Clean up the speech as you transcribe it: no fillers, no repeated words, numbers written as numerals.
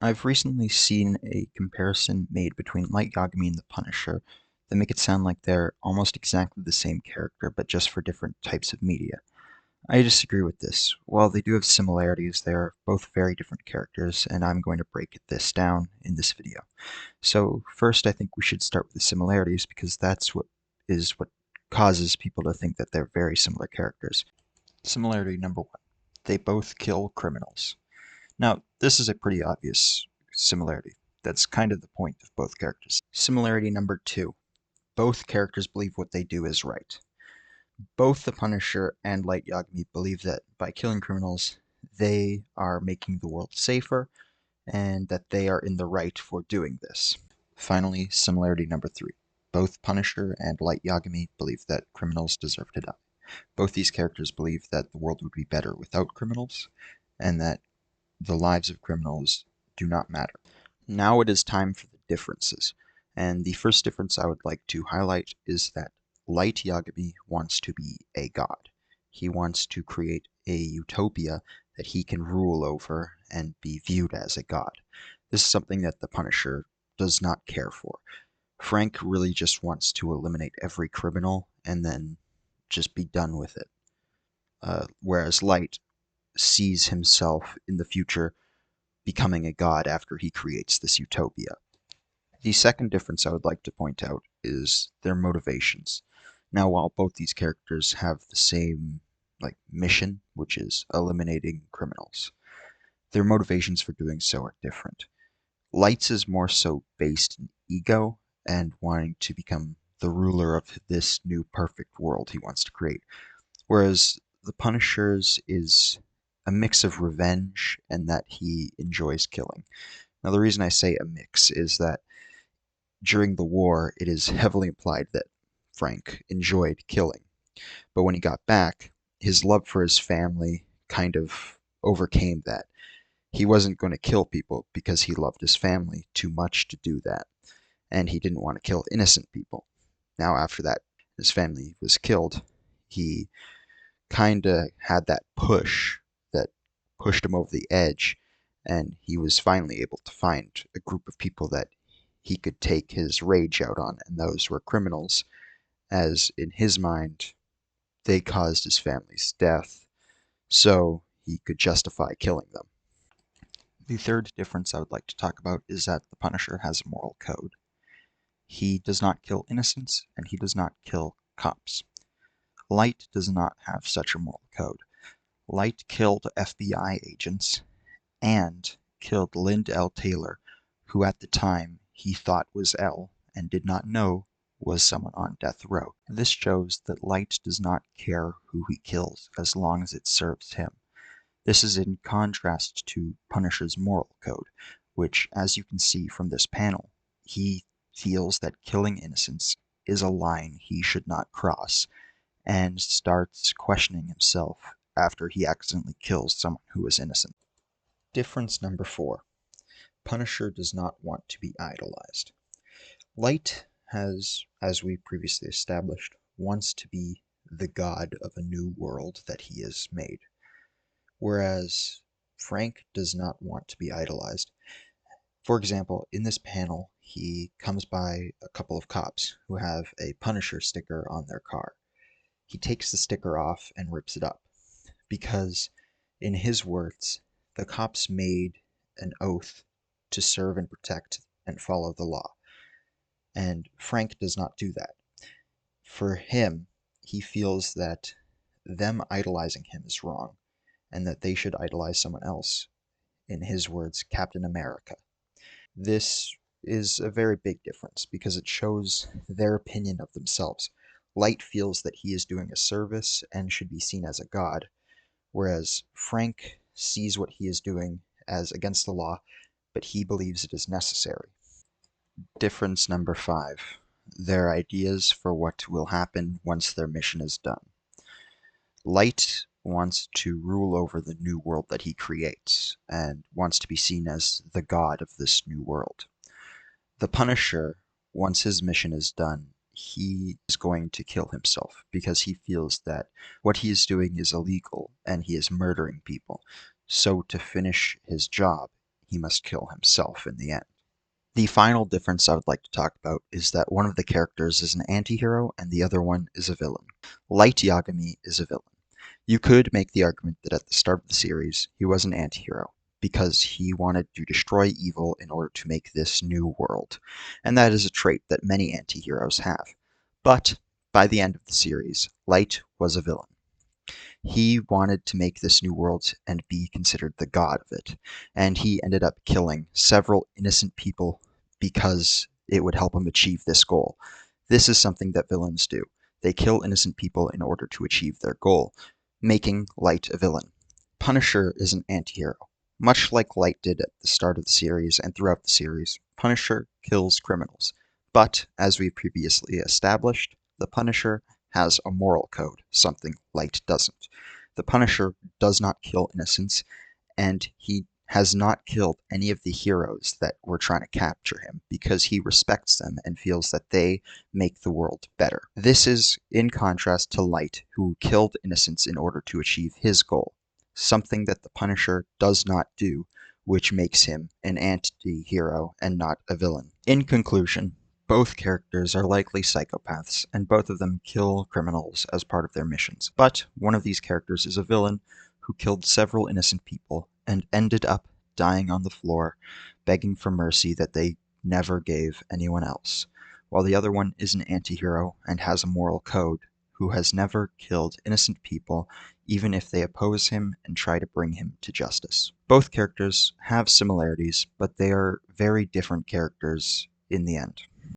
I've recently seen a comparison made between Light Yagami and the Punisher that make it sound like they're almost exactly the same character, but just for different types of media. I disagree with this. While they do have similarities, they are both very different characters, and I'm going to break this down in this video. So first, I think we should start with the similarities because that's what causes people to think that they're very similar characters. Similarity number one: they both kill criminals. Now, this is a pretty obvious similarity. That's kind of the point of both characters. Similarity number two: both characters believe what they do is right. Both the Punisher and Light Yagami believe that by killing criminals, they are making the world safer and that they are in the right for doing this. Finally, similarity number three: both Punisher and Light Yagami believe that criminals deserve to die. Both these characters believe that the world would be better without criminals, and that the lives of criminals do not matter. Now it is time for the differences, and the first difference I would like to highlight is that Light Yagami wants to be a god. He wants to create a utopia that he can rule over and be viewed as a god. This is something that the Punisher does not care for. Frank really just wants to eliminate every criminal and then just be done with it. Whereas Light sees himself in the future becoming a god after he creates this utopia. The second difference I would like to point out is their motivations. Now, while both these characters have the same mission, which is eliminating criminals, their motivations for doing so are different. Light's is more so based in ego and wanting to become the ruler of this new perfect world he wants to create, whereas the Punisher's is a mix of revenge and that he enjoys killing. Now, the reason I say a mix is that during the war, it is heavily implied that Frank enjoyed killing. But when he got back, his love for his family kind of overcame that. He wasn't going to kill people because he loved his family too much to do that. And he didn't want to kill innocent people. Now, after that, his family was killed, he kind of had that push that pushed him over the edge, and he was finally able to find a group of people that he could take his rage out on, and those were criminals, as in his mind, they caused his family's death, so he could justify killing them. The third difference I would like to talk about is that the Punisher has a moral code. He does not kill innocents, and he does not kill cops. Light does not have such a moral code. Light killed FBI agents and killed Lind L. Taylor, who at the time he thought was L and did not know was someone on death row. This shows that Light does not care who he kills as long as it serves him. This is in contrast to Punisher's moral code, which, as you can see from this panel, he feels that killing innocents is a line he should not cross, and starts questioning himself after he accidentally kills someone who is innocent. Difference number four: Punisher does not want to be idolized. Light has, as we previously established, wants to be the god of a new world that he has made, whereas Frank does not want to be idolized. For example, in this panel, he comes by a couple of cops who have a Punisher sticker on their car. He takes the sticker off and rips it up because, in his words, the cops made an oath to serve and protect and follow the law. And Frank does not do that. For him, he feels that them idolizing him is wrong, and that they should idolize someone else. In his words, Captain America. This is a very big difference because it shows their opinion of themselves. Light feels that he is doing a service and should be seen as a god, whereas Frank sees what he is doing as against the law, but he believes it is necessary. Difference number five: their ideas for what will happen once their mission is done. Light wants to rule over the new world that he creates, and wants to be seen as the god of this new world. The Punisher, once his mission is done, he is going to kill himself because he feels that what he is doing is illegal and he is murdering people. So to finish his job, he must kill himself in the end. The final difference I would like to talk about is that one of the characters is an anti-hero and the other one is a villain. Light Yagami is a villain. You could make the argument that at the start of the series, he was an anti-hero, because he wanted to destroy evil in order to make this new world, and that is a trait that many anti-heroes have. But by the end of the series, Light was a villain. He wanted to make this new world and be considered the god of it, and he ended up killing several innocent people because it would help him achieve this goal. This is something that villains do. They kill innocent people in order to achieve their goal, making Light a villain. Punisher is an anti-hero. Much like Light did at the start of the series and throughout the series, Punisher kills criminals. But, as we previously established, the Punisher has a moral code, something Light doesn't. The Punisher does not kill innocents, and he has not killed any of the heroes that were trying to capture him because he respects them and feels that they make the world better. This is in contrast to Light, who killed innocents in order to achieve his goal, something that the Punisher does not do, which makes him an anti-hero and not a villain. In conclusion, both characters are likely psychopaths, and both of them kill criminals as part of their missions. But one of these characters is a villain who killed several innocent people and ended up dying on the floor, begging for mercy that they never gave anyone else, while the other one is an anti-hero and has a moral code who has never killed innocent people even if they oppose him and try to bring him to justice. Both characters have similarities, but they are very different characters in the end.